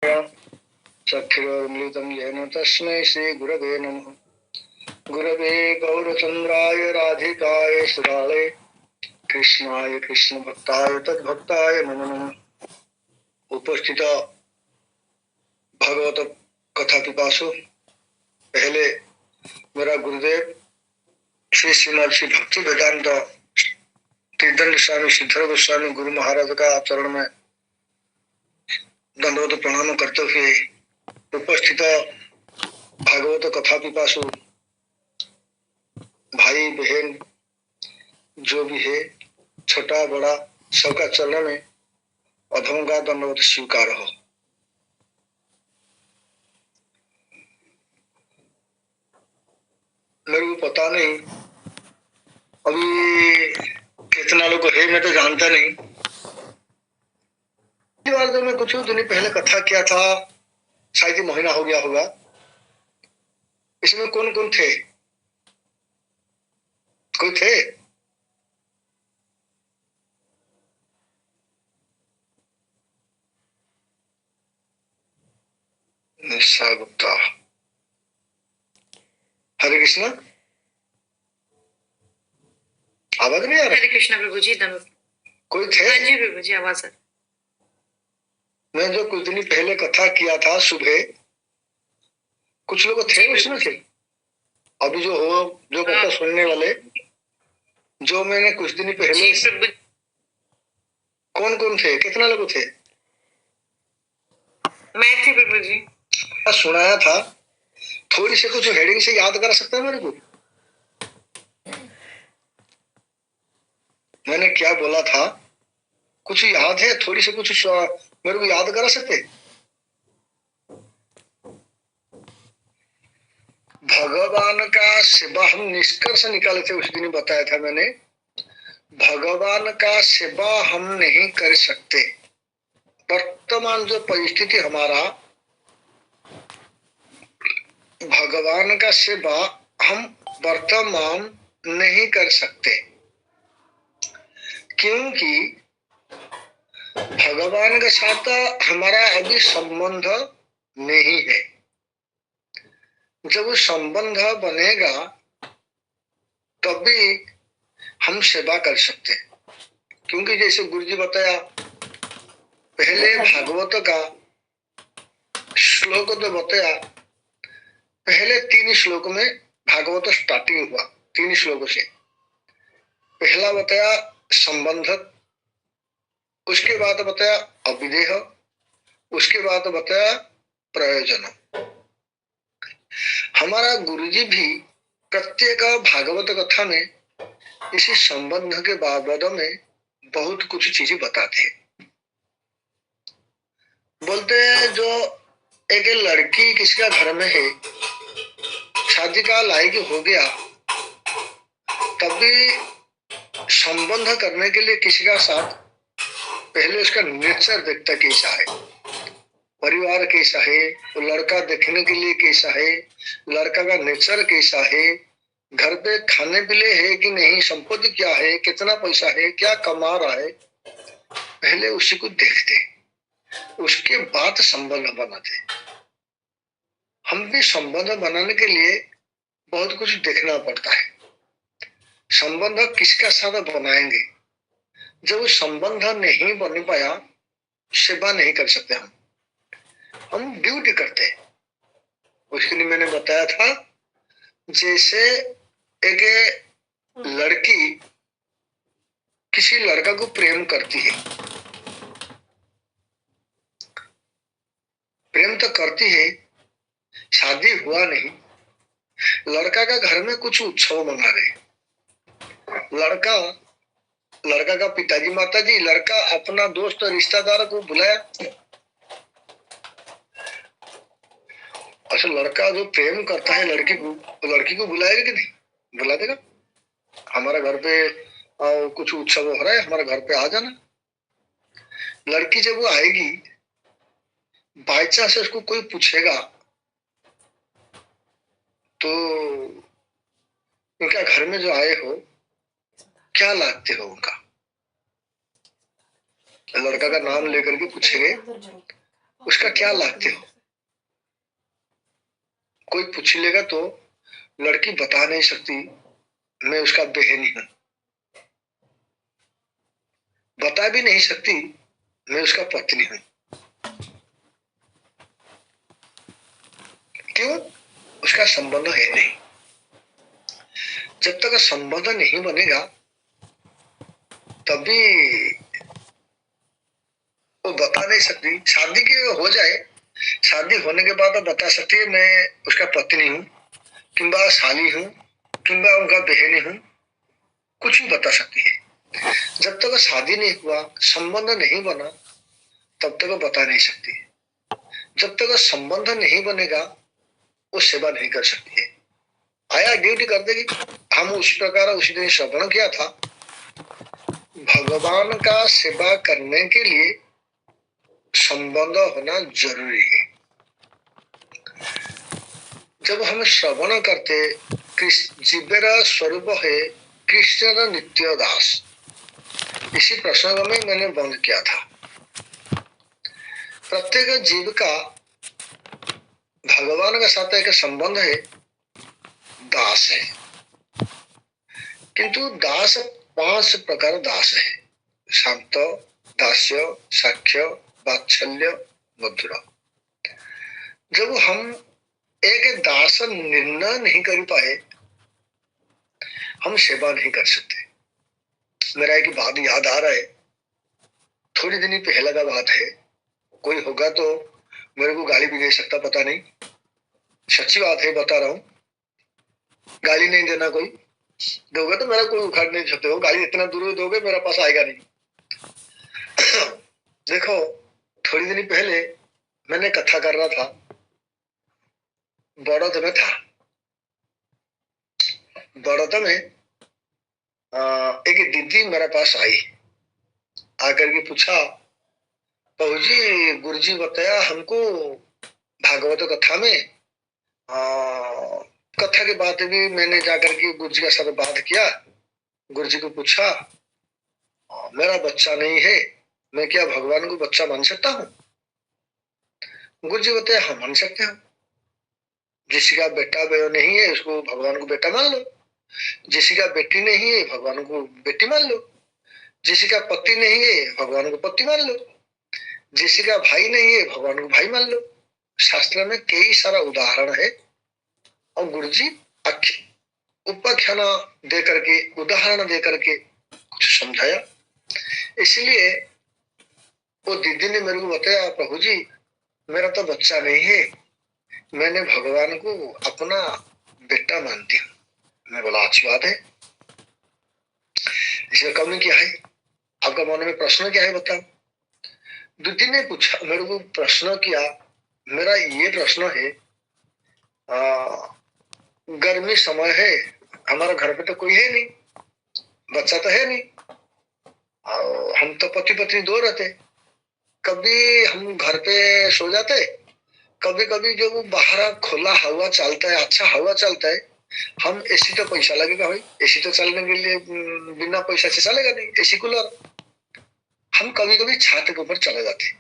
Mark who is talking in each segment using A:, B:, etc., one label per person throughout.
A: चक्षुरोन्मिलितं येन तस्मै श्रीगुरवे नमः। गुरवे गौरचन्द्राय राधिकाय सुराळे कृष्णाय कृष्णभक्ताय तद्भक्ताय नमो नमः। उपस्थित भागवत कथा पिपासु, पहले मेरा गुरुदेव श्री श्रीमद श्री भक्ति वेदांत तीर्थन स्वामी सिद्धर गोस्वामी गुरु महाराज का चरण में दंडवत प्रणाम करते हुए उपस्थित भागवत कथा पिपासु भाई बहन जो भी है, छोटा बड़ा सबका चरण में अधम का दंडवत स्वीकार हो। मेरे को पता नहीं अभी कितना लोग है, मैं तो जानता नहीं। बार जब मैं कुछ दिन पहले कथा किया था, शायद महीना हो गया होगा। इसमें कौन कौन थे? कोई थे? निशा गुप्ता, हरे कृष्ण। आवाज नहीं आ रहा?
B: हरे कृष्ण प्रभु जी।
A: कोई थे?
B: हाँ जी प्रभु जी, आवाज है।
A: मैं जो कुछ दिन पहले कथा किया था सुबह, कुछ लोग थे उसमें से? अभी जो हो, जो कथा सुनने वाले, जो मैंने कुछ दिन पहले, कौन कौन थे? कितना लोग थे?
B: मैं थी प्रभु जी।
A: सुनाया था, थोड़ी से कुछ हेडिंग से याद कर सकते हैं मेरे को? मैंने क्या बोला था, कुछ याद है? थोड़ी से कुछ मेरे को याद करा सकते? भगवान का सेवा हम निष्कर्ष निकाले थे उस दिन, बताया था मैंने। भगवान का सेवा हम नहीं कर सकते। वर्तमान जो परिस्थिति हमारा, भगवान का सेवा हम वर्तमान नहीं कर सकते, क्योंकि भगवान के साथ हमारा अभी संबंध नहीं है। जब संबंध बनेगा तभी हम सेवा कर सकते हैं। क्योंकि जैसे गुरुजी बताया, पहले भागवत का श्लोक तो बताया, पहले 3 श्लोक में भागवत स्टार्टिंग हुआ। 3 श्लोक से पहला बताया संबंध, उसके बाद बताया अविदेह, उसके बाद बताया प्रयोजन। हमारा गुरुजी भी प्रत्येक भागवत कथा में इसी संबंध के बाबत में बहुत कुछ चीजें बताते हैं। बोलते हैं जो एक लड़की किसका घर में है, शादी का लायक हो गया, तभी संबंध करने के लिए किसी का साथ पहले उसका नेचर देखता कैसा है, परिवार कैसा है, वो लड़का देखने के लिए कैसा है, लड़का का नेचर कैसा है, घर पे खाने पीने है कि नहीं, संपत्ति क्या है, कितना पैसा है, क्या कमा रहा है, पहले उसी को देखते, उसके बाद संबंध बनाते। हम भी संबंध बनाने के लिए बहुत कुछ देखना पड़ता है। संबंध किसका साथ बनाएंगे? जब संबंध नहीं बन पाया, सेवा नहीं कर सकते। हम ड्यूटी करते हैं। उसके लिए मैंने बताया था, जैसे एक लड़की किसी लड़का को प्रेम करती है, प्रेम तो करती है, शादी हुआ नहीं, लड़का का घर में कुछ उत्सव मना रहे, लड़का का पिताजी माताजी, लड़का अपना दोस्त रिश्तेदार को बुलाया। अच्छा, लड़का जो प्रेम करता है लड़की को बुलाएगा कि नहीं? बुला देगा। हमारा घर पे कुछ उत्सव हो रहा है, हमारे घर पे आ जाना। लड़की जब वो आएगी, बाई चांस उसको कोई पूछेगा तो उनका घर में जो आए हो क्या लागते हो उनका, लड़का का नाम लेकर के पूछेंगे, उसका क्या लागते हो? कोई पूछ लेगा तो लड़की बता नहीं सकती मैं उसका बहन हूं, बता भी नहीं सकती मैं उसका पत्नी हूं। क्यों? उसका संबंध है नहीं। जब तक संबंध नहीं बनेगा तभी वो बता नहीं सकती। शादी की हो जाए, शादी होने के बाद बता सकती है मैं उसका पत्नी हूँ, किंबा साली हूँ, किंबा उनका बहन हूँ, कुछ भी बता सकती है। जब तक शादी नहीं हुआ, संबंध नहीं बना, तब तक वो बता नहीं सकती। जब तक संबंध नहीं बनेगा वो सेवा नहीं कर सकती है। आया ड्यूटी कर देगी। हम उस प्रकार उसी दिन श्रवण किया था, भगवान का सेवा करने के लिए संबंध होना जरूरी है। जब हम श्रवण करते जीवेरा स्वरूप है कृष्ण नित्य दास, इसी प्रसंग में मैंने बंद किया था। प्रत्येक जीव का भगवान के साथ एक संबंध है, दास है। किंतु दास 5 प्रकार दास है: शांत, दास्य, साक्ष्य, वात्सल्य, मधुर। जब हम एक दास निर्णय नहीं कर पाए, हम सेवा नहीं कर सकते। मेरा एक बात याद आ रहा है, थोड़ी दिन पहले का बात है। कोई होगा तो मेरे को गाली भी दे सकता, पता नहीं, सच्ची बात है बता रहा हूँ। गाली नहीं देना, कोई दोगे तो मेरा कोई उखाड़ नहीं सकते हो। गाली इतना दूर दोगे मेरा पास आएगा नहीं। देखो, थोड़ी दिन पहले मैंने कथा कर रहा था, बड़ौद में था। बड़ौद में एक दीदी मेरे पास आई, आकर के पूछा, बहू जी गुरुजी बताया हमको भागवत कथा में, कथा के बाद भी मैंने जाकर के गुरुजी के साथ बात किया। गुरुजी को पूछा, मेरा बच्चा नहीं है, मैं क्या भगवान को बच्चा मान सकता हूँ? गुरुजी बताया हाँ मान सकते हो। जिसका बेटा नहीं है उसको भगवान को बेटा मान लो, जिसका बेटी नहीं है भगवान को बेटी मान लो, जिसका पति नहीं है भगवान को पति मान लो, जिसका भाई नहीं है भगवान को भाई मान लो। शास्त्र में कई सारा उदाहरण है और गुरुजी उपाख्यान दे करके, उदाहरण दे करके कुछ समझाया। इसलिए वो दीदी ने मेरे को बताया, प्रभु जी मेरा तो बच्चा नहीं है, मैंने भगवान को अपना बेटा मानती हूँ। मैं बोला अच्छी बात है, इसमें कमी क्या है? आपका मन में प्रश्न क्या है बताओ? दीदी ने पूछा, मेरे को प्रश्न किया। मेरा ये प्रश्न है, गर्मी समय है, हमारा घर पे तो कोई है नहीं, बच्चा तो है नहीं, और हम तो पति पत्नी दो रहते। कभी हम घर पे सो जाते, कभी कभी जो वो बाहर खुला हवा चलता है, अच्छा हवा चलता है, हम एसी तो पैसा लगेगा भाई, एसी तो चलने के लिए बिना पैसा से चलेगा नहीं, एसी कूलर। हम कभी कभी छत के ऊपर चले जाते,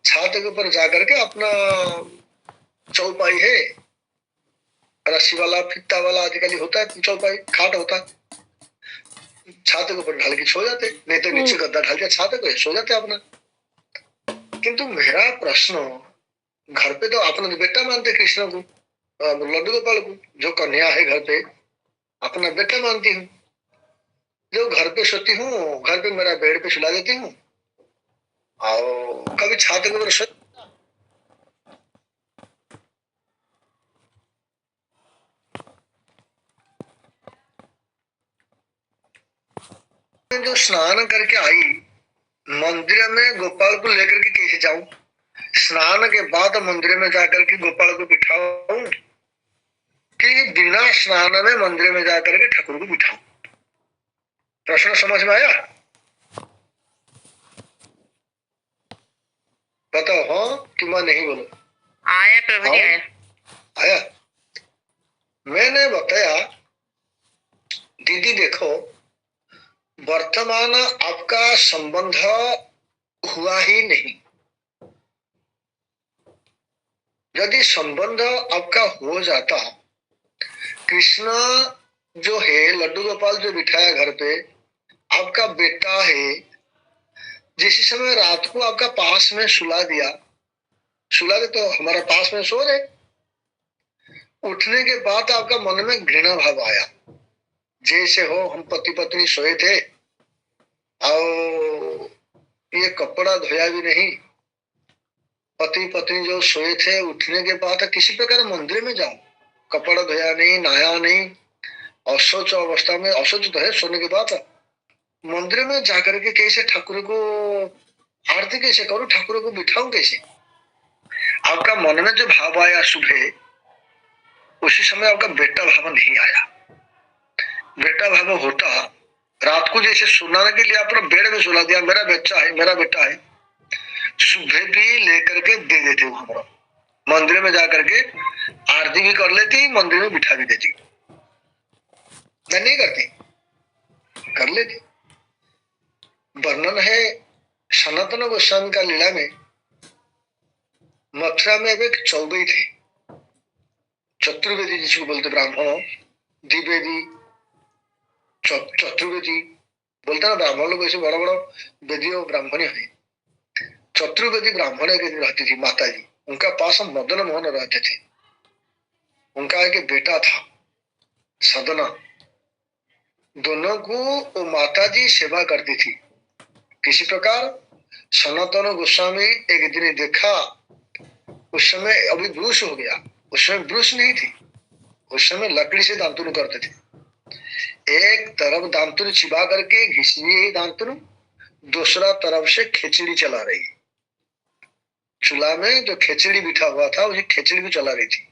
A: छत के ऊपर जाकर के अपना चौपाई है, रस्सी वाला फित्ता वाला आजकल होता है, चौपाई खाट होता है, छत के ऊपर ढाल के सो जाते, नहीं तो नीचे गद्दा ढाल के छत पे सो जाते अपना। किंतु मेरा प्रश्न, घर पे तो अपना बेटा मानते कृष्ण को, लड्डू गोपाल को, जो कन्या है घर पे अपना बेटा मानती हूँ। जो घर पे सोती हूँ, घर पे मेरा बेड पे सुला देती हूँ, और कभी छाते के ऊपर सो। जो स्नान करके आई, मंदिर में गोपाल को लेकर के कैसे जाऊं? स्नान के बाद मंदिर में जाकर के गोपाल को बिठाऊं कि बिना स्नान में मंदिर में जाकर के ठाकुर को बिठाऊं? प्रश्न समझ में आया? बताओ हाँ कि मैं नहीं बोलूं?
B: आया प्रभु जी, आया।
A: आया। मैंने बताया, दीदी देखो, वर्तमान आपका संबंध हुआ ही नहीं, यदि संबंध आपका हो जाता, कृष्ण जो है, लड्डू गोपाल जो बिठाया घर पे, आपका बेटा है, जिस समय रात को आपका पास में सुला दिया, सुला दे तो हमारा पास में सो रहे, उठने के बाद आपका मन में घृणा भाव आया, जैसे हो हम पति पत्नी सोए थे और ये कपड़ा धोया भी नहीं, पति पत्नी जो सोए थे उठने के बाद किसी प्रकार मंदिर में जाओ, कपड़ा धोया नहीं, नहाया नहीं, अशौच अवस्था में, अशौच तो है सोने के बाद, मंदिर में जाकर के कैसे ठाकुर को आरती कैसे करूं, ठाकुर को बिठाऊं कैसे? आपका मन में जो भाव आया सुबह, उसी समय आपका बेटा भाव नहीं आया। बेटा भाव होता, रात को जैसे सुलाने के लिए आपने बेड में सुला दिया, मेरा बच्चा है, मेरा बेटा है, सुबह भी लेकर के दे देते हो, हमारा मंदिर में जाकर के आरती भी कर लेती, मंदिर में बिठा भी देती। मैं नहीं करती, कर लेती। वर्णन है सनातन गोस्वामी का लीला में, मथुरा में एक चौबई थे, चतुर्वेदी जिसको बोलते ब्राह्मण, द्विवेदी चतुर्वेदी बोलते ना ब्राह्मण लोग, ऐसे बड़ा बड़ा वेदी और ब्राह्मण है। चतुर्वेदी ब्राह्मण एक रहती थी माता जी, उनका पास हम मदन मोहन रहते थे, उनका एक बेटा था सदना, दोनों को वो माता जी सेवा करती थी। किसी प्रकार सनातन गोस्वामी एक दिन देखा, उस समय अभी ब्रूस हो गया, उस समय ब्रूस नहीं थी, उस समय लकड़ी से दांतुन करते थे, एक तरफ दांतुन चिबा करके घिसी दांतुन, दूसरा तरफ से खिचड़ी चला रही, चूल्हा में जो खिचड़ी बिठा हुआ था उसी खिचड़ी भी चला रही थी।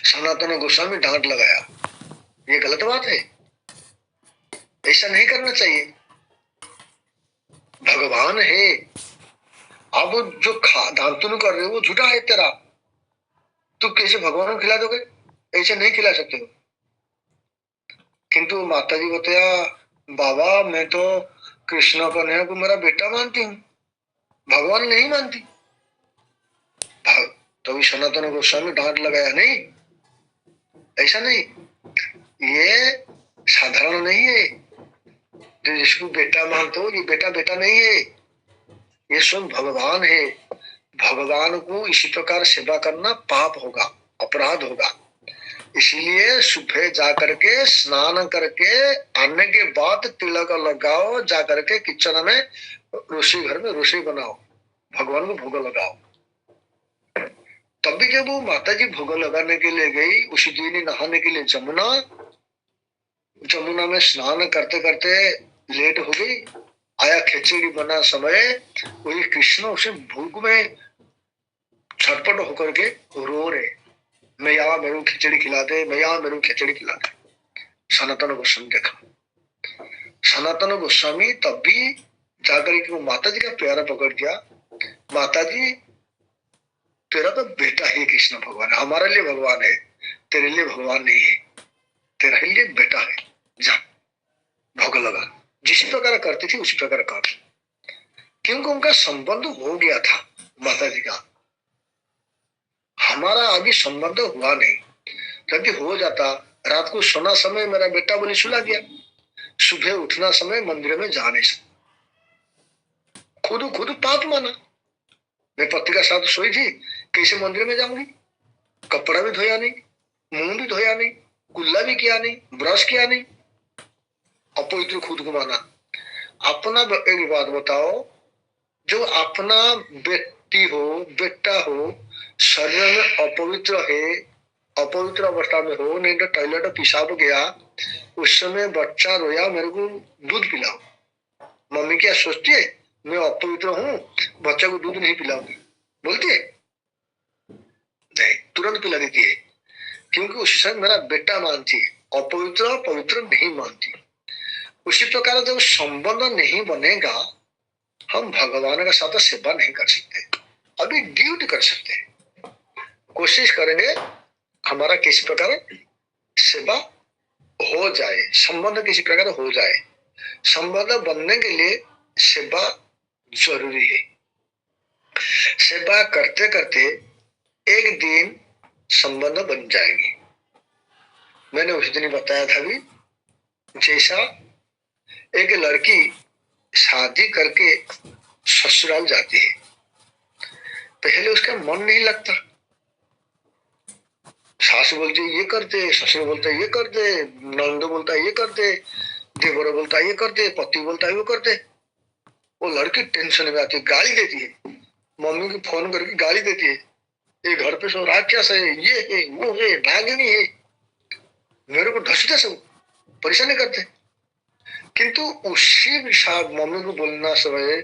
A: सनातन गोस्वामी डांट लगाया, ये गलत बात है, ऐसा नहीं करना चाहिए, भगवान है, अब जो दांतुन कर रहे हो वो झूठा है तेरा, तू कैसे भगवान को खिला दोगे? ऐसे नहीं खिला सकते हो। किंतु माता जी बताया, बाबा मैं तो कृष्ण कन्हैया को मेरा बेटा मानती हूँ, भगवान नहीं मानती। तो सनातन गोस्वामी डांट लगाया, नहीं ऐसा नहीं, ये साधारण नहीं है, जो जिसको बेटा मानते हो, ये बेटा बेटा नहीं है, ये स्वयं भगवान है, भगवान को इसी प्रकार सेवा करना पाप होगा, अपराध होगा। इसलिए सुबह जाकर के स्नान करके आने के बाद तिलक लगाओ, जाकर के किचन में रसोई घर में रसोई बनाओ, भगवान को भोग लगाओ। तभी जब वो माता जी भोग लगाने के लिए गई, उसी दिन नहाने के लिए जमुना में स्नान करते करते लेट हो गई, आया खिचड़ी बना समय, वही कृष्ण उसे भूख में छटपट होकर के रो रहे, मैया मेरे को खिचड़ी खिला दे, मैया मेरे को खिचड़ी खिला दे। सनातन गोस्वामी देखा, सनातन गोस्वामी तब भी जाकर के माता जी का प्यारा पकड़ दिया, माता जी तेरा तो बेटा ही कृष्ण भगवान है, हमारे लिए भगवान है, तेरे लिए भगवान नहीं है, तेरा लिए बेटा है, जा भोग लगा। जिस प्रकार करती थी उसी प्रकार कर, क्योंकि उनका संबंध हो गया था माता जी का, हमारा अभी संबंध हुआ नहीं। यदि हो जाता, रात को सोना समय मेरा बेटा बोले सुला दिया, सुबह उठना समय मंदिर में जा नहीं सकता, खुद पाप माना, मैं पति का साथ सोई थी, कैसे मंदिर में जाऊंगी, कपड़ा भी धोया नहीं, मुंह भी धोया नहीं, कुल्ला भी किया नहीं, ब्रश किया नहीं, अपवित्र खुद को माना। अपना एक बात बताओ, जो अपना बेटी हो, बेटा हो, शरीर में अपवित्र है, अपवित्र अवस्था में हो, नहीं तो टॉयलेट पेशाब गया, उस समय बच्चा रोया मेरे को दूध पिलाओ, मम्मी क्या सोचती है मैं अपवित्र हूँ, बच्चे को दूध नहीं पिलाऊंगी, बोलती है? नहीं, तुरंत पिला देती है, क्योंकि उस समय मेरा बेटा मानती है, अपवित्र पवित्र नहीं मानती। उसी प्रकार जब संबंध नहीं बनेगा, हम भगवान का साथ सेवा नहीं कर सकते, अभी ड्यूटी कर सकते हैं, कोशिश करेंगे हमारा किसी प्रकार सेवा हो जाए, संबंध किसी प्रकार हो जाए। संबंध बनने के लिए सेवा जरूरी है, सेवा करते करते एक दिन संबंध बन जाएंगे। मैंने उस दिन बताया था भी, जैसा एक लड़की शादी करके ससुराल जाती है, पहले उसका मन नहीं लगता। सास बोलती है ये कर दे, ससुर बोलता है ये कर दे, नंद बोलता है ये कर दे, देवर बोलता है ये कर दे, पति बोलता है वो कर दे। वो लड़की टेंशन में आती है, गाली देती है, मम्मी को फोन करके गाली देती है, ये घर पे सो राक्षस है, ये है वो है, नागिनी है, मेरे को ढसते सब परेशानी करते। किंतु उसी साथ मम्मी को बोलना समय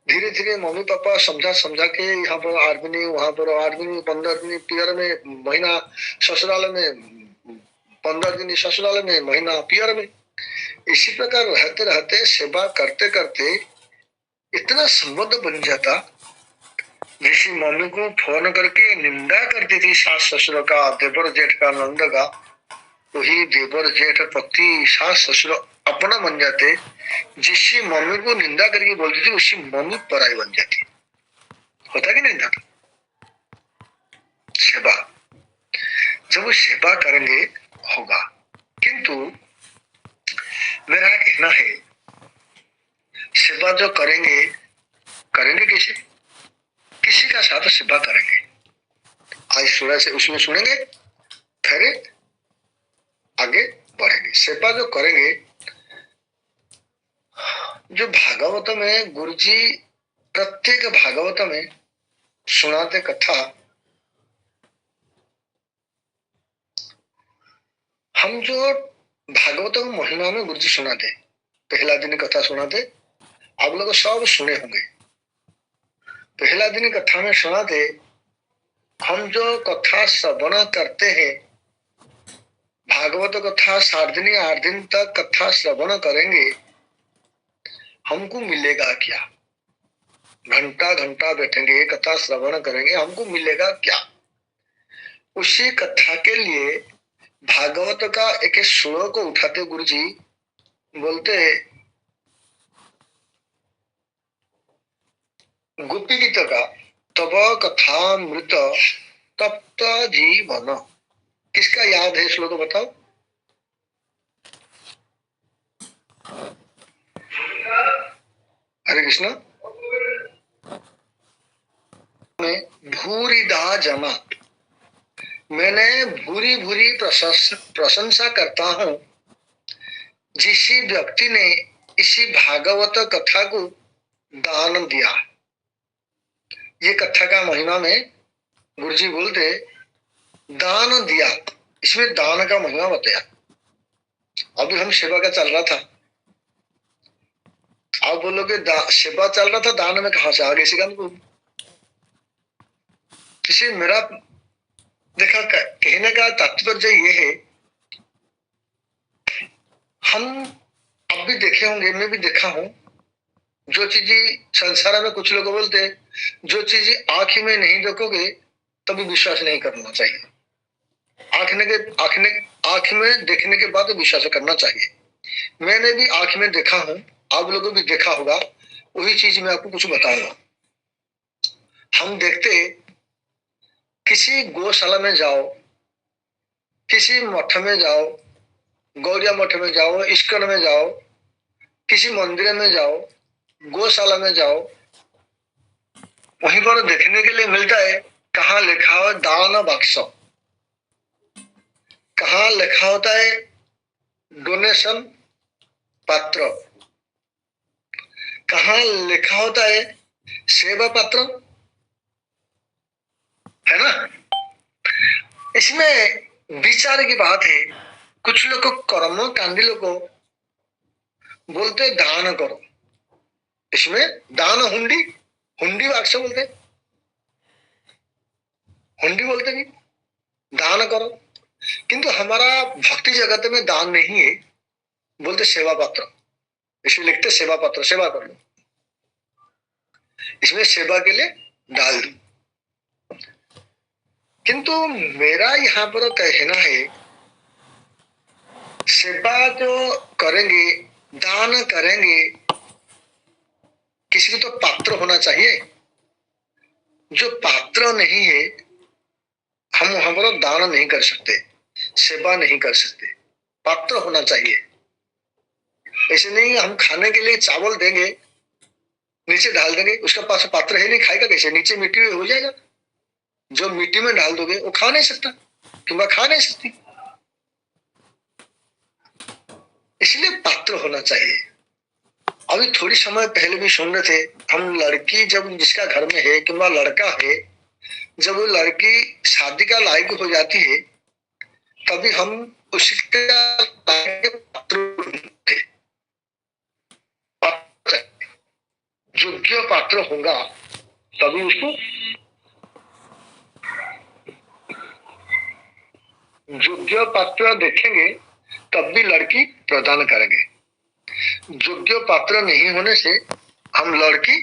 A: धीरे धीरे मम्मी पापा समझा समझा के यहाँ पर 8 दिन, वहां पर 8 दिन, 15 दिन पियर में, महीना ससुराल में, 15 दिन ससुराल में, महीना पियर में। इसी प्रकार रहते रहते सेवा करते करते इतना संबंध बन जाता, जैसे मम्मी को फोन करके निंदा करती थी सास ससुर का, देवर जेठ का, नंद का, वही देवर जेठ पति सास ससुर अपना बन जाते। जिससे मम्मी को निंदा करके बोलती थी, उसकी मम्मी पराई बन जाती। होता कि नहीं था? सेवा जब वो सेवा करेंगे होगा। किंतु मेरा कहना है, सेवा जो करेंगे करेंगे कैसे? किसी का साथ सेवा करेंगे। आज सूरज से उसमें सुनेंगे, फिर आगे बढ़ेंगे। सेवा जो करेंगे, जो भागवत में गुरुजी प्रत्येक भागवत में सुनाते कथा, हम जो भागवत महिमा में गुरुजी सुनाते, पहला दिन कथा सुनाते, आप लोग सब सुने होंगे। पहला दिन कथा में सुनाते, हम जो कथा श्रवण करते हैं, भागवत कथा 7 दिन 8 दिन तक कथा श्रवण करेंगे, हमको मिलेगा क्या? घंटा घंटा बैठेंगे, कथा श्रवण करेंगे, हमको मिलेगा क्या? उसी कथा के लिए भागवत का एक श्लोक को उठाते गुरुजी बोलते, गोपी गीत का तब कथामृत तप्त जीवन। किसका याद है श्लोक बताओ? हरे कृष्ण। भूरिदा जना, मैंने भूरी भूरी प्रशंसा करता हूं जिस व्यक्ति ने इसी भागवत कथा को दान दिया। ये कथा का महिमा में गुरुजी बोलते दान दिया, इसमें दान का महिमा बताया। अभी हम सेवा का चल रहा था, आप बोलोगे सेवा चल रहा था, दान में कहा से आगे से हमको? इसे मेरा देखा कहने का तात्पर्य ये है, हम अब भी देखे होंगे, मैं भी देखा हूं, जो चीजें संसार में कुछ लोग बोलते हैं, जो चीजें आंख में नहीं देखोगे तभी विश्वास नहीं करना चाहिए, आंख में देखने के बाद विश्वास करना चाहिए। मैंने भी आंख में देखा हूं, आप लोगों भी देखा होगा, वही चीज मैं आपको कुछ बताऊंगा। हम देखते, किसी गौशाला में जाओ, किसी मठ में जाओ, गौरिया मठ में जाओ, इस्कन में जाओ, किसी मंदिर में जाओ, गौशाला में जाओ, वहीं पर देखने के लिए मिलता है, कहाँ लिखा हो दान बक्स, कहाँ लिखा होता है डोनेशन पात्र, कहाँ लिखा होता है सेवा पात्र, है ना? इसमें विचार की बात है। कुछ लोग कर्म कांडी लोग बोलते दान करो, इसमें दान हुंडी, हुंडी वाक्स बोलते, हुंडी बोलते भी दान करो। किंतु हमारा भक्ति जगत में दान नहीं है, बोलते सेवा पात्र, इसमें लिखते सेवा पात्र, सेवा कर लो, इसमें सेवा के लिए डाल दो। किंतु मेरा यहाँ पर कहना है, सेवा जो करेंगे, दान करेंगे, किसी को तो पात्र होना चाहिए। जो पात्र नहीं है, हम हमारा दान नहीं कर सकते, सेवा नहीं कर सकते। पात्र होना चाहिए। ऐसे नहीं हम खाने के लिए चावल देंगे, नीचे डाल देंगे, उसका पास पात्र है नहीं, खाएगा कैसे? नीचे मिट्टी हो जाएगा। जो मिट्टी में डाल दोगे वो खा नहीं सकता, किंवा खा नहीं सकती। इसलिए पात्र होना चाहिए। अभी थोड़ी समय पहले भी सुन रहे थे, हम लड़की जब जिसका घर में है किंवा लड़का है, जब वो लड़की शादी का लायक हो जाती है, तभी हम उसका पात्र योग्य पात्र होगा, तभी उसको योग्य पात्र देखेंगे, तब भी लड़की प्रदान करेंगे। योग्य पात्र नहीं होने से हम लड़की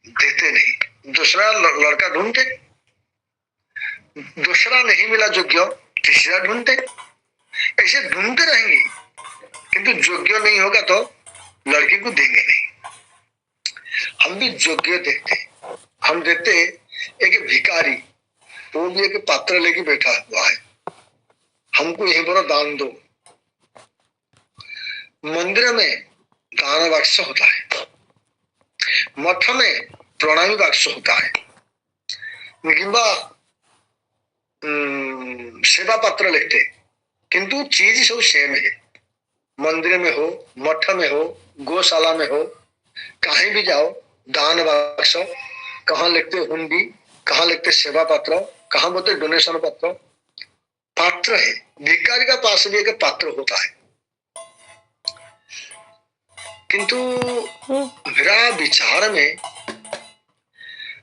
A: देते नहीं, दूसरा लड़का ढूंढते, दूसरा नहीं मिला योग्य, तीसरा ढूंढते, ऐसे ढूंढते रहेंगे, किंतु योग्य नहीं होगा तो लड़की को देंगे नहीं। हम भी योग्य देखते, हम देखते एक भिखारी, वो भी एक पात्र लेके बैठा हुआ है, हमको यहीं पर दान दो। मंदिर में दान वाक्स होता है, मठ में प्रणामी वाक्स होता है, किंवा सेवा पत्र लिखते, किंतु चीज सब सेम है। मंदिर में हो, मठ में हो, गौशाला में हो, कहीं भी जाओ, दान वाक्स, कहाँ लिखते हुंडी, कहाँ लिखते सेवा पत्र, कहाँ बोलते डोनेशन पत्र, पात्र है। भिखारी का पास भी एक पात्र होता है। किंतु मेरा विचार में,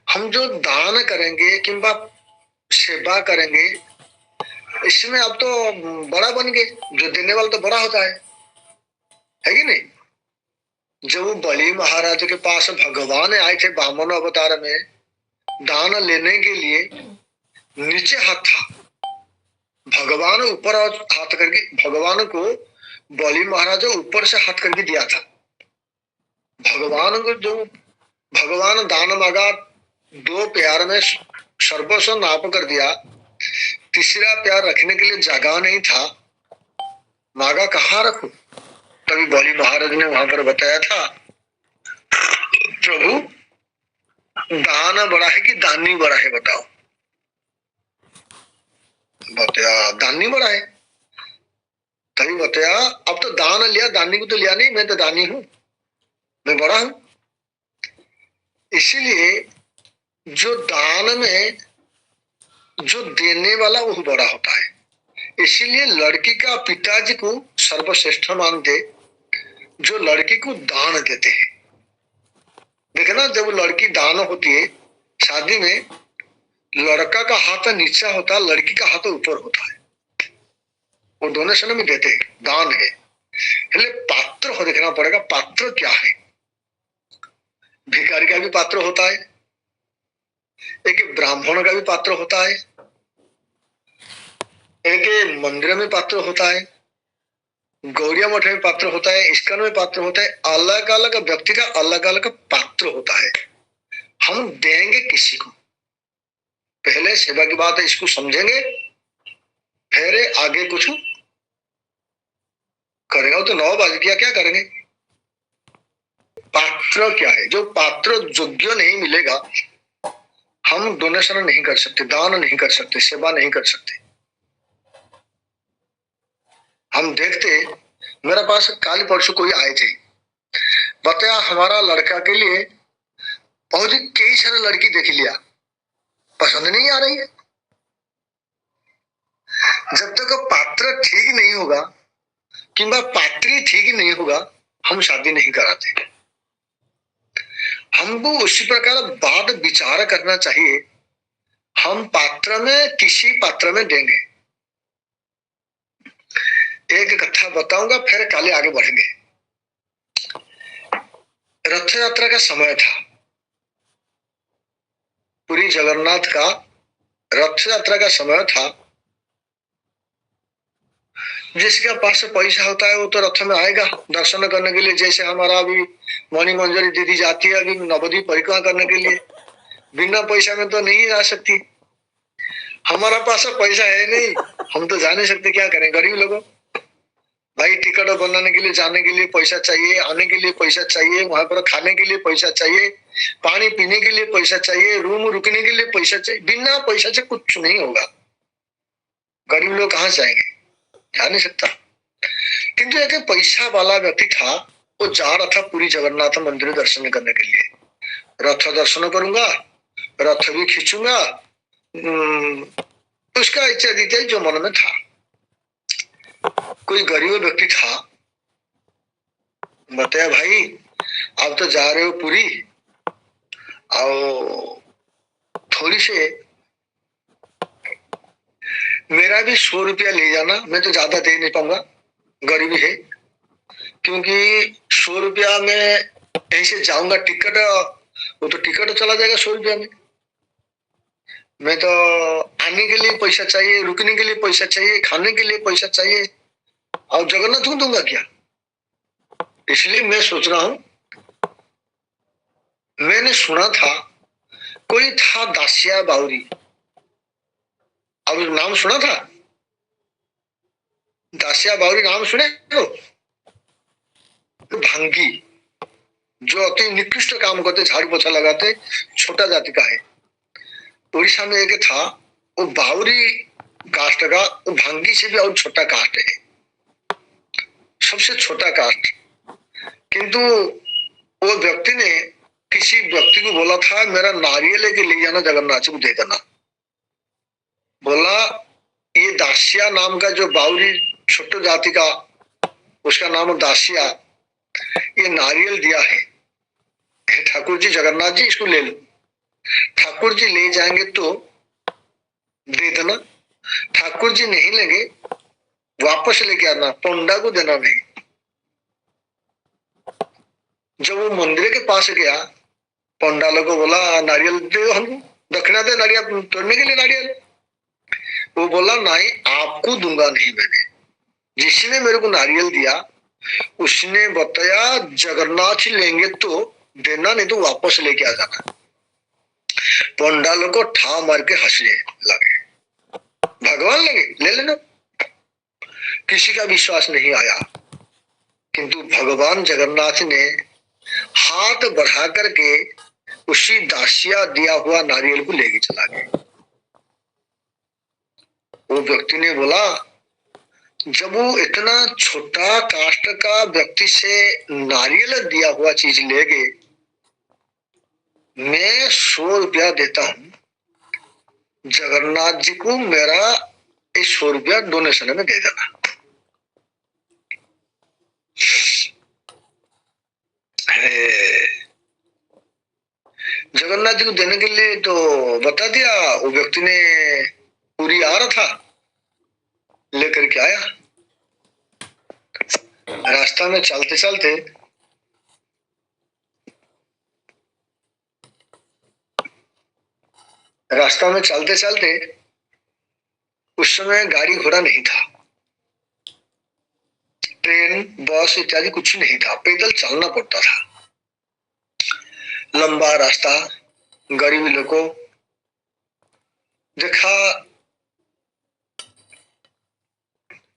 A: हम जो दान करेंगे किंवा सेवा करेंगे, इसमें अब तो बड़ा बन गए, जो देने वाला तो बड़ा होता है कि नहीं? जब बलि महाराज के पास भगवान आए थे वामन अवतार में, दान लेने के लिए नीचे हाथ था, भगवान ऊपर हाथ करके, भगवान को बलि महाराज ऊपर से हाथ करके दिया था। भगवान को जो भगवान दान मांगा, 2 प्यार में सर्वस्व नाप कर दिया, तीसरा प्यार रखने के लिए जगह नहीं था, मांगा कहाँ रखूं? तभी बलि महाराज ने वहां पर बताया था, प्रभु दान बड़ा है कि दानी बड़ा है, बताओ। बताया दानी बड़ा है। तभी बताया, अब तो दान लिया, दानी को तो लिया नहीं, मैं तो दानी हूं, मैं बड़ा हूं। इसीलिए जो दान में जो देने वाला वो बड़ा होता है। इसीलिए लड़की का पिताजी को सर्वश्रेष्ठ मानते, जो लड़की को दान देते हैं। देखना, जब लड़की दान होती है शादी में, लड़का का हाथ नीचा होता है, लड़की का हाथ ऊपर होता है, वो डोनेशन में देते हैं, दान है। इसलिए पात्र हो देखना पड़ेगा, पात्र क्या है। भिखारी का भी पात्र होता है, एक ब्राह्मण का भी पात्र होता है, एक मंदिर में पात्र होता है, गौड़िया मठ में पात्र होता है, इस्कन में पात्र होता है। अलग अलग व्यक्ति का अलग अलग पात्र होता है। हम देंगे किसी को, पहले सेवा की बात है, इसको समझेंगे, फिर आगे कुछ करेगा। तो 9 बज गया, क्या करेंगे? पात्र क्या है? जो पात्र योग्य नहीं मिलेगा, हम डोनेशन नहीं कर सकते, दान नहीं कर सकते, सेवा नहीं कर सकते। हम देखते, मेरे पास काल परसों कोई आए थे, बताया हमारा लड़का के लिए बहुत ही कई सारे लड़की देख लिया, पसंद नहीं आ रही है। जब तक पात्र ठीक नहीं होगा किंवा पात्री ठीक नहीं होगा, हम शादी नहीं कराते। हमको उसी प्रकार बाद विचार करना चाहिए, हम पात्र में किसी पात्र में देंगे। एक कथा बताऊंगा, फिर काले आगे बढ़ेंगे। रथ यात्रा का समय था, पुरी जगन्नाथ का रथ यात्रा का समय था। जिसके पास पैसा होता है वो तो रथ में आएगा दर्शन करने के लिए। जैसे हमारा अभी मणि मंजरी दीदी जाती है अभी नवद्वीप परिक्रमा करने के लिए, बिना पैसा में तो नहीं आ सकती। हमारा पास अब पैसा है नहीं, हम तो जा नहीं सकते, क्या करें गरीब लोगों। भाई टिकट बनाने के लिए, जाने के लिए पैसा चाहिए, आने के लिए पैसा चाहिए, वहां पर खाने के लिए पैसा चाहिए, पानी पीने के लिए पैसा चाहिए, रूम रुकने के लिए पैसा चाहिए। बिना पैसा से कुछ नहीं होगा। गरीब लोग कहाँ जाएंगे, जा नहीं सकता। किंतु एक पैसा वाला व्यक्ति था, वो जा रहा था पूरी जगन्नाथ मंदिर दर्शन करने के लिए। रथ दर्शन करूंगा, रथ भी खींचूंगा, उसका इच्छा इत्यादि जो मन में था। कोई गरीब व्यक्ति था, बताया भाई आप तो जा रहे हो पूरी, और थोड़ी से मेरा भी 100 रुपया ले जाना, मैं तो ज्यादा दे नहीं पाऊंगा, गरीबी है। क्योंकि 100 रुपया में यहीं से जाऊंगा, टिकट वो तो टिकट चला जाएगा 100 रुपया में। मैं तो आने के लिए पैसा चाहिए, रुकने के लिए पैसा चाहिए, खाने के लिए पैसा चाहिए, और जगन्नाथ को दूंगा क्या। इसलिए मैं सोच रहा हूं, मैंने सुना था कोई था दासिया बाउरी, अब नाम सुना था, दासिया बाउरी नाम सुने हो? भांगी, जो अति निकृष्ट काम करते, झाड़ू पोछा लगाते, छोटा जाति का है। उड़ीसा में एक था, वो बाउरी कास्ट का, वो भांगी से भी और छोटा कास्ट है, सबसे छोटा कास्ट। किंतु वो व्यक्ति ने किसी व्यक्ति को बोला था मेरा नारियल लेके ले जाना, जगन्नाथ जी को दे देना। बोला ये दासिया नाम का जो बाउरी छोटे जाति का, उसका नाम दासिया, ये नारियल दिया है, ठाकुर जी जगन्नाथ जी इसको ले लो। ठाकुर जी ले जाएंगे तो दे देना, ठाकुर जी नहीं लेंगे वापस लेके आना, पंडा को देना नहीं। जब वो मंदिर के पास गया, पंडालों को बोला नारियल दे, हमको दक्षिणा दे, नारियल तोड़ने के लिए नारियल। वो बोला नहीं, आपको दूंगा नहीं, मैंने जिसने मेरे को नारियल दिया उसने बताया जगन्नाथ ही लेंगे तो देना, नहीं तो वापस लेके आ जाना। पंडालों को ठा मार के हंसने लगे, भगवान लगे ले लेना। किसी का विश्वास नहीं आया, किंतु भगवान जगन्नाथ ने हाथ बढ़ा करके उसी दासिया दिया हुआ नारियल को लेके चला गया। वो व्यक्ति ने बोला जब वो इतना छोटा कास्ट का व्यक्ति से नारियल दिया हुआ चीज ले गए, मैं 100 रुपया देता हूं, जगन्नाथ जी को मेरा 100 रुपया डोनेशन में दे देना। जगन्नाथ जी को देने के लिए तो बता दिया। वो व्यक्ति ने पूरी आ रहा था, लेकर के आया। रास्ता में चलते चलते उस समय गाड़ी घोड़ा नहीं था, ट्रेन बस इत्यादि कुछ नहीं था, पैदल चलना पड़ता था। लंबा रास्ता, गरीब लोगों देखा,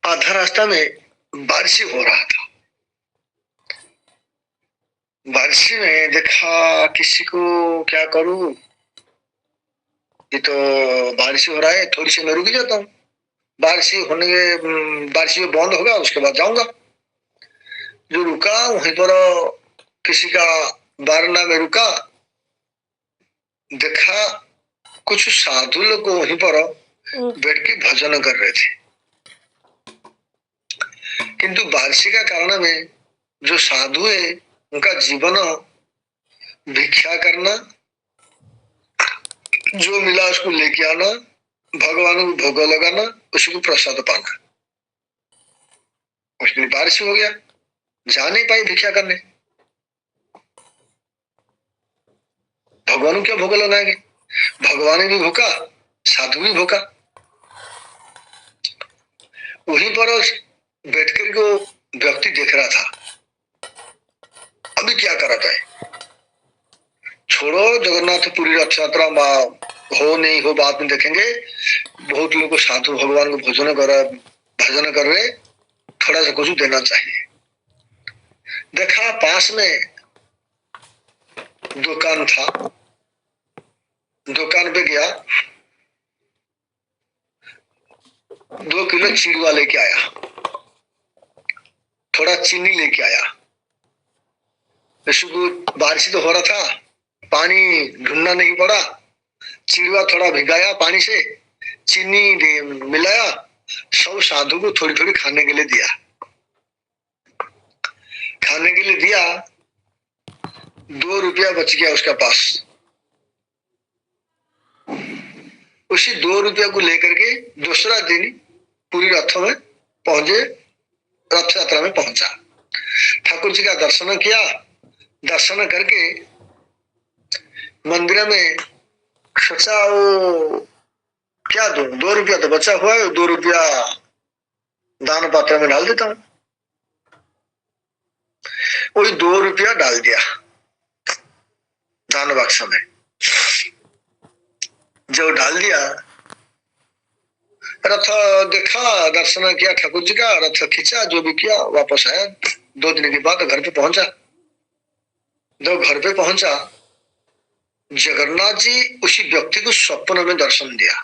A: आधा रास्ता में बारिश हो रहा था। बारिश में देखा किसी को क्या करूं, ये तो बारिश हो रहा है, थोड़ी सी मैं रुक जाता हूँ, बारिश बंद होगा उसके बाद जाऊंगा। जो रुका वहीं पर किसी का बारना में रुका, देखा कुछ साधु लोग वहीं पर बैठ के भजन कर रहे थे। किंतु बारिश का कारण में जो साधु है उनका जीवन भिक्षा करना, जो मिला उसको लेके आना, भगवान को भोग लगाना, उसी को प्रसाद पाना। उस दिन बारिश हो गया, जा नहीं पाई भिक्षा करने, भगवान को क्या भोग लगाएंगे। भगवान भी भूखा, साधु भी भूखा। वहीं पर बैठ कर को व्यक्ति देख रहा था, अभी क्या कर रहा है, छोड़ो जगन्नाथपुरी रथ यात्रा हो नहीं हो बाद में देखेंगे। बहुत लोग साधु भगवान को भजन कर रहे, थोड़ा सा कुछ देना चाहिए। देखा पास में दुकान था, दुकान पे गया, 2 किलो चिड़वा लेके आया, थोड़ा चीनी लेके आया। बारिश तो हो रहा था, पानी ढूंढना नहीं पड़ा, चिड़वा थोड़ा भिगाया पानी से, चीनी मिलाया, सब साधु को थोड़ी थोड़ी खाने के लिए दिया। खाने के लिए दिया, 2 रुपया बच गया उसके पास। उसी 2 रुपया को लेकर के दूसरा दिन पूरी रथ में पहुंचे, रथ यात्रा में पहुंचा। ठाकुर जी का दर्शन किया, दर्शन करके मंदिर में सोचा वो क्या दो, 2 रुपया तो बचा हुआ है, 2 रुपया दान पात्र में डाल देता हूं। वही 2 रुपया डाल दिया दान बक्स में। जब डाल दिया, रथ देखा, दर्शन किया ठाकुर जी का, रथ खींचा, जो भी किया, वापस आया। 2 दिन के बाद घर पे पहुंचा। जब घर पे पहुंचा, जगन्नाथ जी उसी व्यक्ति को स्वप्न में दर्शन दिया।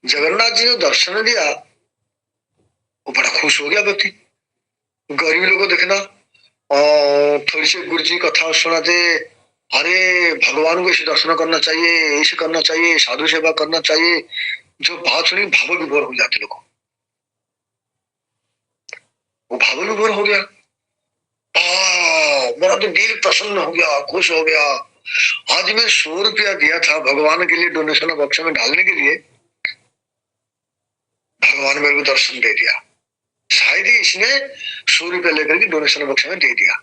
A: जगन्नाथ जी ने दर्शन दिया, वो बड़ा खुश हो गया व्यक्ति। गरीब लोगों को देखना, और थोड़ी सी गुरु जी कथा सुनाते, अरे भगवान को ऐसे दर्शन करना चाहिए, ऐसे करना चाहिए, साधु सेवा करना चाहिए। जो बात सुनी भाव विभोर हो जाते लोग, वो भाव विभोर हो गया। मेरा तो दिल प्रसन्न हो गया, खुश हो गया। आज मैं 100 रुपया दिया था भगवान के लिए डोनेशन बॉक्स में डालने के लिए, भगवान मेरे को दर्शन दे दिया। शायद ही इसने 100 रुपया लेकर के डोनेशन बॉक्स में दे दिया।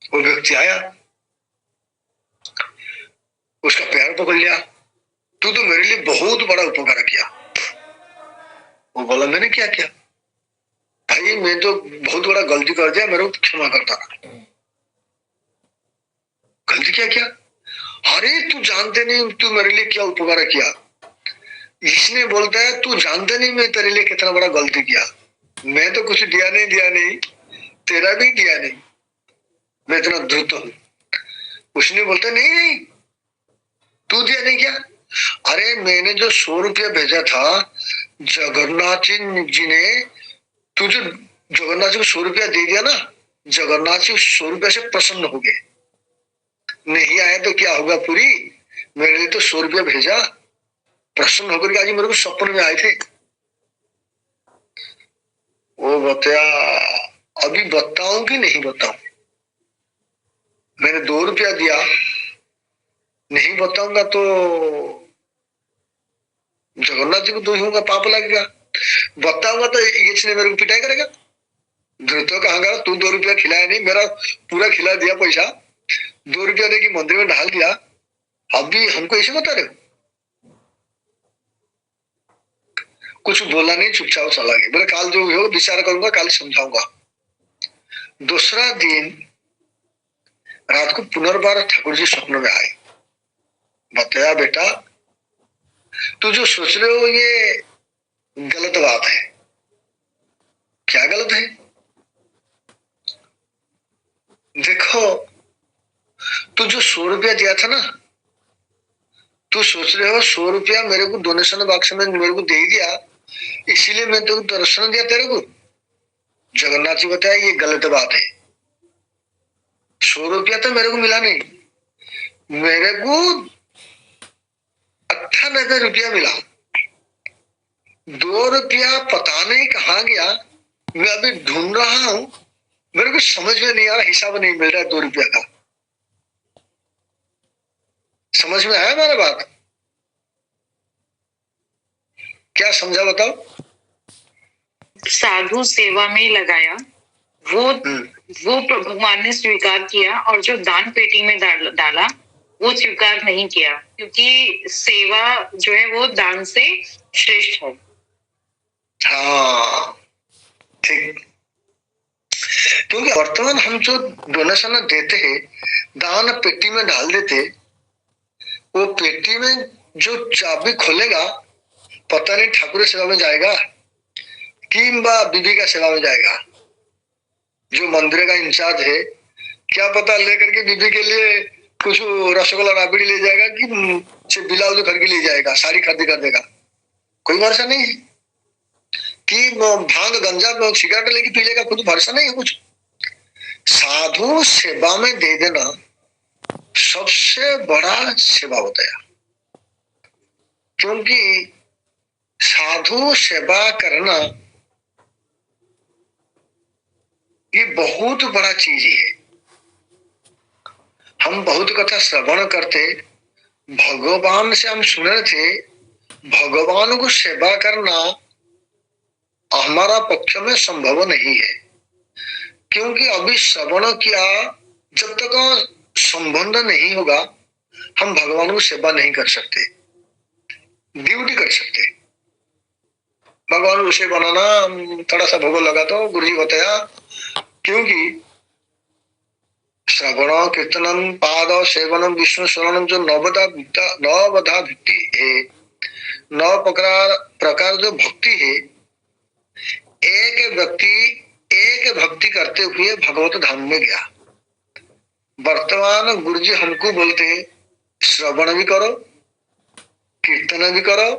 A: वो व्यक्ति आया, उसका पैर पकड़ लिया, तू तो मेरे लिए बहुत बड़ा उपकार किया। वो बोला मैंने क्या किया? भाई मैं तो बहुत बड़ा गलती कर दिया, मेरे को क्षमा करता रहा। गलती क्या किया? अरे तू जानते नहीं तू मेरे लिए क्या उपकार किया। इसने बोलता है तू जानते नहीं मैं तेरे लिए कितना बड़ा गलती किया। मैं तो कुछ दिया नहीं, तेरा भी दिया नहीं, मैं इतना धूर्त हूं। उसने बोलता नहीं तू दिया नहीं क्या? अरे मैंने जो 100 रुपया भेजा था जगन्नाथ जी ने, तू जो जगन्नाथ जी को 100 रुपया दे दिया ना, जगन्नाथ जी 100 रुपया से प्रसन्न हो गए। नहीं आया तो क्या होगा पूरी, मेरे लिए तो 100 रुपया भेजा, प्रसन्न होकर के आज मेरे को सपन में आए थे। वो बताया अभी बताऊं कि नहीं बताऊं? मैंने 2 रुपया दिया, नहीं बताऊंगा तो जगन्नाथ जी को दोष होगा, पाप लगेगा। बताऊंगा तो इसने मेरे को पिटाई करेगा। तो कहांगा तू 2 रुपया खिलाया नहीं, मेरा पूरा खिला दिया पैसा, 2 रुपया दे के मंदिर में ढाल दिया, अभी हमको ऐसे बता रहे हो? कुछ बोला नहीं, चुपचाप चला गया। बोले काल जो हो विचार करूंगा, काल समझाऊंगा। दूसरा दिन रात को पुनर्बार ठाकुर जी स्वप्न में आए, बताया बेटा तू जो सोच रहे हो ये गलत बात है। क्या गलत है? देखो तू जो 100 रुपया दिया था ना, तू सोच रहे हो 100 रुपया मेरे को डोनेशन बॉक्स में मेरे को दे दिया, इसीलिए मैं तो दर्शन दिया तेरे को। जगन्नाथ जी बताया ये गलत बात है। 100 रुपया तो मेरे को मिला नहीं, मेरे को 98 रुपया मिला। 2 रुपया पता नहीं कहाँ गया, मैं अभी ढूंढ रहा हूं, मेरे को समझ में नहीं आ रहा, हिसाब नहीं मिल रहा है 2 रुपया का। समझ में आया मेरा बात? क्या समझा बताओ?
B: साधु सेवा में लगाया, वो भगवान ने स्वीकार किया, और जो दान पेटी में डाला वो स्वीकार नहीं किया, क्योंकि सेवा जो है वो दान से श्रेष्ठ है।
A: हाँ ठीक। क्योंकि वर्तमान हम जो डोनेशन देते हैं, दान पेटी में डाल देते, वो पेटी में जो चाबी खोलेगा पता नहीं ठाकुर सेवा में जाएगा कि बीबी का सेवा में जाएगा। जो मंदिर का इंचार्ज है क्या पता लेकर के बीबी के लिए कुछ रसगुल्ला राबड़ी ले जाएगा कि ब्लाउज खरीद के ले जाएगा, साड़ी खरीद कर देगा। कोई भरोसा नहीं है कि भांग गंजा सिगरेट लेके पी लेगा, कुछ भरोसा नहीं है कुछ। साधु सेवा में दे देना सबसे बड़ा सेवा होता है, क्योंकि साधु सेवा करना ये बहुत बड़ा चीज है। हम बहुत कथा श्रवण करते, भगवान से हम सुने थे, भगवान को सेवा करना हमारा पक्ष में संभव नहीं है, क्योंकि अभी श्रवण किया, जब तक संबंध नहीं होगा हम भगवान को सेवा नहीं कर सकते, ड्यूटी कर सकते। भगवान उसे बनाना थोड़ा सा भोग लगा तो गुरु जी बताया, क्योंकि श्रवण कीर्तनम पाद सेवनम विष्णु शरणम जो नवधा भक्ति है, 9 प्रकार जो भक्ति है, एक भक्ति करते हुए भगवत धाम में गया। वर्तमान गुरु जी हमको बोलते श्रवण भी करो, कीर्तन भी करो,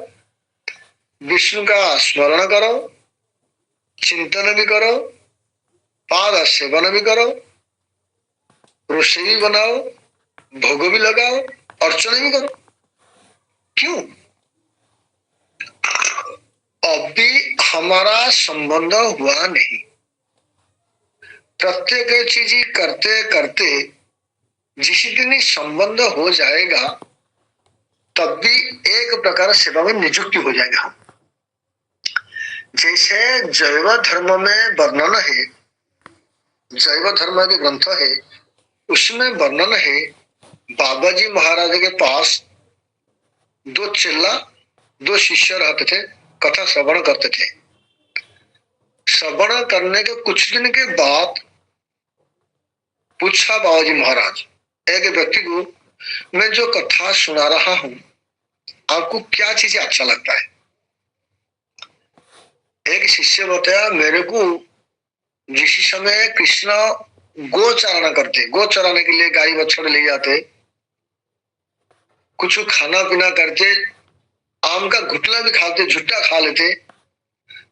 A: विष्णु का स्मरण करो, चिंतन भी करो, पाद सेवन भी करो, रसोई भी बनाओ, भोग भी लगाओ, अर्चना भी करो। क्यों? अभी हमारा संबंध हुआ नहीं। प्रत्येक चीज करते करते जिस दिन संबंध हो जाएगा तब भी एक प्रकार सेवा में नियुक्ति हो जाएगा। जैसे जैव धर्म में वर्णन है, जैव धर्म के ग्रंथ है, उसमें वर्णन है बाबा जी महाराज के पास 2 चेला 2 शिष्य रहते थे, कथा श्रवण करते थे। श्रवण करने के कुछ दिन के बाद पूछा बाबा जी महाराज एक व्यक्ति को, मैं जो कथा सुना रहा हूं आपको क्या चीज अच्छा लगता है? एक शिष्य बताया, मेरे को जिस समय कृष्ण गो चारणा करते, गो चराने के लिए गाय बछड़ ले जाते, कुछ खाना पीना करते, आम का घुटला भी खाते, झुट्टा खा लेते,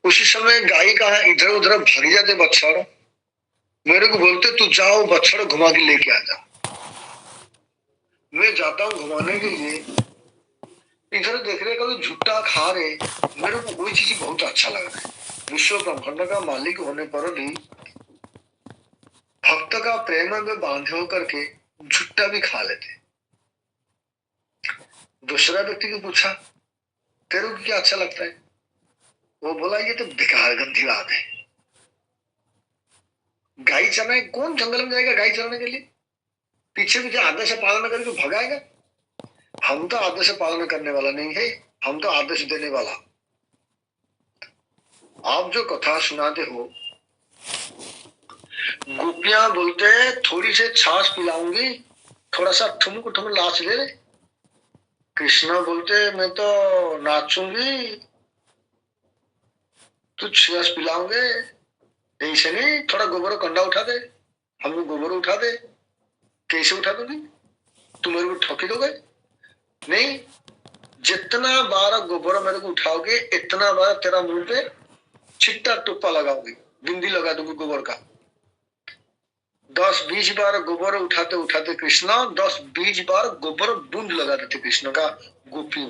A: उसी समय गाय का इधर उधर भाग जाते बछड़, मेरे को बोलते तू जाओ बछड़ घुमा के लेके आ जा। मैं जाता हूँ घुमाने के लिए, इधर देख रहे कभी झुट्टा खा रहे, मेरे को वही चीज बहुत अच्छा लग रहा है। विश्व ब्रह्मांड का मालिक होने पर भी भक्त का प्रेम में बांधे होकर के झुट्टा भी खा लेते। दूसरा व्यक्ति को पूछा, तेरे को क्या अच्छा लगता है? वो बोला, ये तो बेकार गंदी बात है, गाय चराने कौन जंगल में जाएगा गाय चराने के लिए? पीछे पीछे आदेश पालन करके भगाएगा। हम तो आदेश पालन करने वाला नहीं है, हम तो आदेश देने वाला। आप जो कथा सुनाते हो, गोपियां बोलते थोड़ी से छाछ पिलाऊंगी, थोड़ा सा ठुमक ठुमक नाच ले। कृष्ण बोलते मैं तो नाचूंगी, तू छाछ पिलाओगे, ऐसे नहीं, थोड़ा गोबर कंडा उठा दे, हम गोबर उठा दे। कैसे उठा दोगी? तुम मेरे को ठोकी दोगे? नहीं, जितना बार गोबर मेरे को उठाओगे इतना बार तेरा मुंह पे छिट्टा टुप्पा लगाओगी, बिंदी लगा दूंगी गोबर का। 10-20 बार गोबर उठाते उठाते कृष्ण 10-20 बार गोबर बूंद लगा देते कृष्ण का गोपी।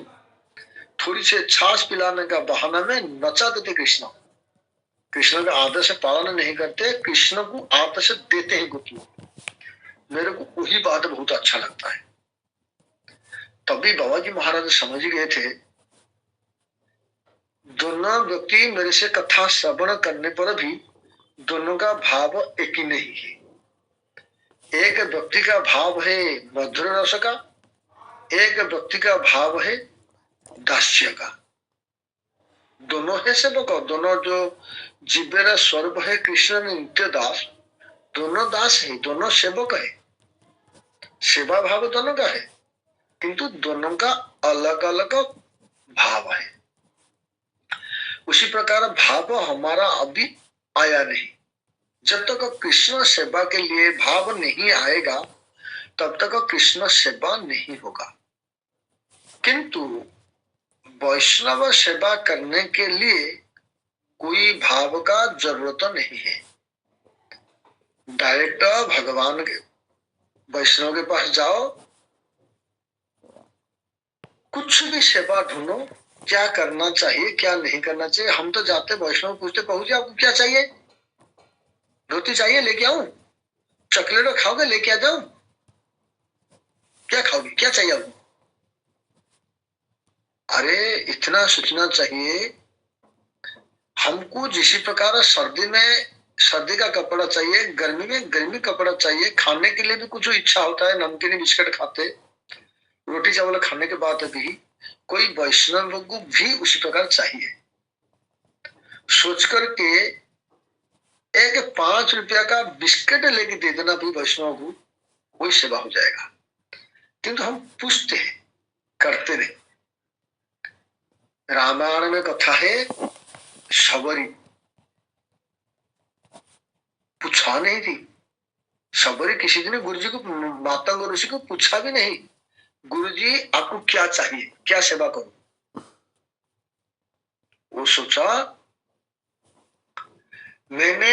A: थोड़ी से छाछ पिलाने का बहाना में नचा देते कृष्ण। कृष्ण का आदर्श पालन नहीं करते, कृष्ण को आदर्श देते हैं गोपी। मेरे को वही बात बहुत अच्छा लगता है। तभी बाबा जी महाराज समझ गए थे, दोनों व्यक्ति मेरे से कथा श्रवण करने पर भी दोनों का भाव एक ही नहीं है। एक व्यक्ति का भाव है मधुर रस का, एक व्यक्ति का भाव है दास्य का। दोनों है सेवक, दोनों जो जीवेरा स्वरूप है कृष्ण नित्य दास, दोनों दास है, दोनों सेवक है, सेवा भाव दोनों का है, किंतु दोनों का अलग अलग भाव है। उसी प्रकार भाव हमारा अभी आया नहीं। जब तक कृष्ण सेवा के लिए भाव नहीं आएगा तब तक कृष्ण सेवा नहीं होगा। किंतु वैष्णव सेवा करने के लिए कोई भाव का जरूरत नहीं है। डायरेक्ट भगवान के वैष्णव के पास जाओ, कुछ भी सेवा ढूंढो, क्या करना चाहिए क्या नहीं करना चाहिए। हम तो जाते वैष्णव पूछते, पहुंचे आपको क्या चाहिए, धोती चाहिए लेके आऊं, चॉकलेट खाओगे लेके आ जाऊं, क्या खाओगे, क्या चाहिए आपको। अरे इतना सोचना चाहिए। हमको जिस प्रकार सर्दी में सर्दी का कपड़ा चाहिए, गर्मी में गर्मी कपड़ा चाहिए, खाने के लिए भी कुछ इच्छा होता है, नमकीन बिस्किट खाते, रोटी चावल खाने के बाद भी कोई वैष्णव को भी उसी प्रकार चाहिए। सोच करके एक 5 रुपया का बिस्किट लेके दे देना भी वैष्णव को, कोई सेवा हो जाएगा। किंतु हम पूछते हैं, करते नहीं। रामायण में कथा है, सबरी पूछा नहीं थी। सबरी किसी दिन गुरु जी को, मातंग ऋषि को पूछा भी नहीं, गुरु जी आपको क्या चाहिए, क्या सेवा करूं। वो सोचा मैंने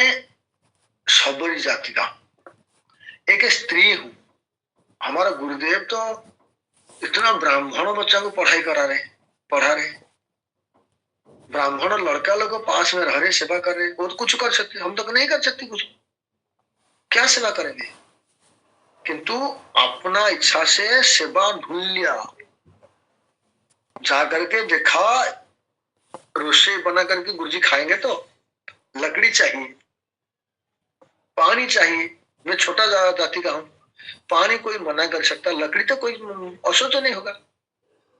A: सबरी जाति का एक स्त्री हूं, हमारा गुरुदेव तो इतना ब्राह्मण बच्चा को पढ़ाई करा रहे, पढ़ा रहे, ब्राह्मण लड़का लोग पास में रह रहे, सेवा कर रहे। वो तो कुछ कर सकते, हम तक नहीं कर सकते, कुछ क्या सेवा करेंगे। किंतु अपना इच्छा से सेवा ढूंढ लिया, जा करके देखा रसोई बना करके गुरुजी खाएंगे तो लकड़ी चाहिए, पानी चाहिए। मैं छोटा जाति का हूं, पानी कोई मना कर सकता, लकड़ी तो कोई असो तो नहीं होगा।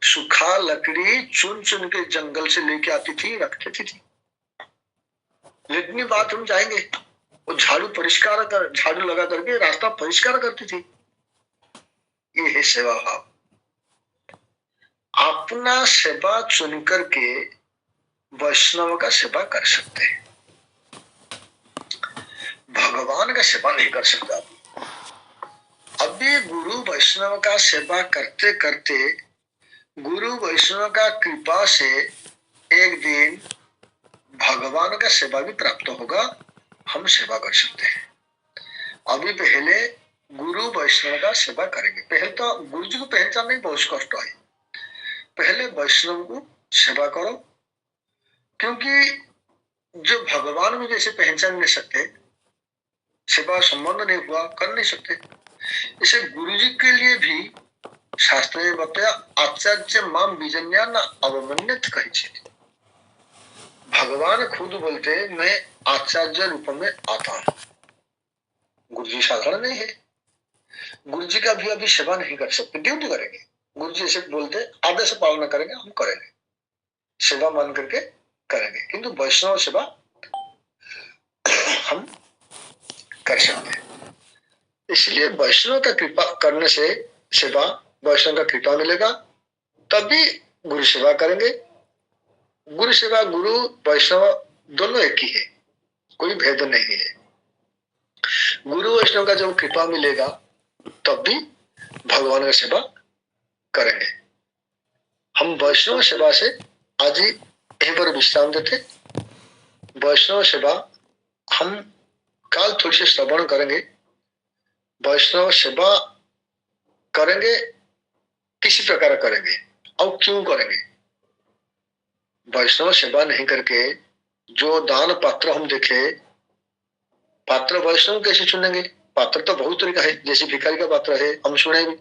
A: सूखा लकड़ी चुन चुन के जंगल से लेके आती थी, रखती थी। लेकिन बाथरूम जाएंगे, वो झाड़ू परिष्कार कर, झाड़ू लगा करके रास्ता परिष्कार करती थी। ये है सेवा भाव। अपना सेवा चुन करके वैष्णव का सेवा कर सकते हैं, भगवान का सेवा नहीं कर सकता। अभी गुरु वैष्णव का सेवा करते करते गुरु वैष्णव का कृपा से एक दिन भगवान का सेवा भी प्राप्त होगा, हम सेवा कर सकते हैं। अभी पहले गुरु वैष्णव का सेवा करेंगे। पहले तो गुरु जी को पहचानने में बहुत कष्ट है, पहले वैष्णव को सेवा करो, क्योंकि जो भगवान में जैसे पहचान नहीं सकते, सेवा संबंध नहीं हुआ, कर नहीं सकते। इसे गुरु जी के लिए भी शास्त्र में बताया, आचार्य माम विजन्या न अवमन्यत कही। भगवान खुद बोलते मैं आचार्य रूप में आता हूं। गुरु जी साधारण नहीं है, गुरु जी का भी अभी सेवा नहीं कर सकते, ड्यूटी करेंगे। गुरु जी ऐसे बोलते आदेश पालना करेंगे, हम करेंगे, सेवा मान करके करेंगे, किंतु वैष्णव सेवा हम कर सकते हैं। इसलिए वैष्णव का कृपा करने से सेवा, वैष्णव का कृपा मिलेगा, तभी गुरु सेवा करेंगे। गुरु सेवा, गुरु वैष्णव दोनों एक ही है, कोई भेद नहीं है। गुरु वैष्णव का जब कृपा मिलेगा तब भी भगवान का सेवा करेंगे। हम वैष्णव सेवा से आज ही यहीं पर विश्राम देते। वैष्णव सेवा हम काल थोड़ी सी श्रवण करेंगे। वैष्णव सेवा करेंगे, किसी प्रकार करेंगे और क्यों करेंगे। वैष्णव सेवा नहीं करके जो दान पात्र हम देखे, पात्र वैष्णव कैसे चुनेंगे। पात्र तो बहुत तरीका है, जैसे भिखारी का पात्र है, हम सुने भी,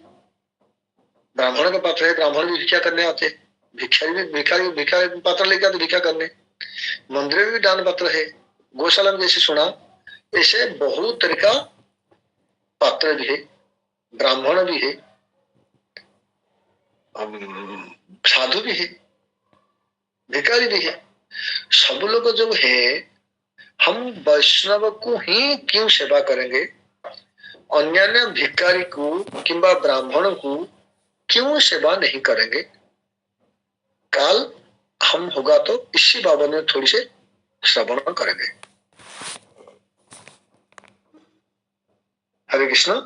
A: ब्राह्मण का पात्र है, ब्राह्मण भी भिक्षा करने आते, भिखारी पात्र लेके आते भिक्षा करने। मंदिर में भी दान पात्र है, गौशाला में जैसे सुना, ऐसे बहुत तरीका पात्र भी है, ब्राह्मण भी है, साधु भी है, भिखारी भी है। सब लोग जो है हम वैष्णव को ही क्यों सेवा करेंगे, अन्य भिखारी को किंबा ब्राह्मण को क्यों सेवा नहीं करेंगे। काल हम होगा तो इसी बाबत में थोड़ी से श्रवण करेंगे। हरे कृष्ण।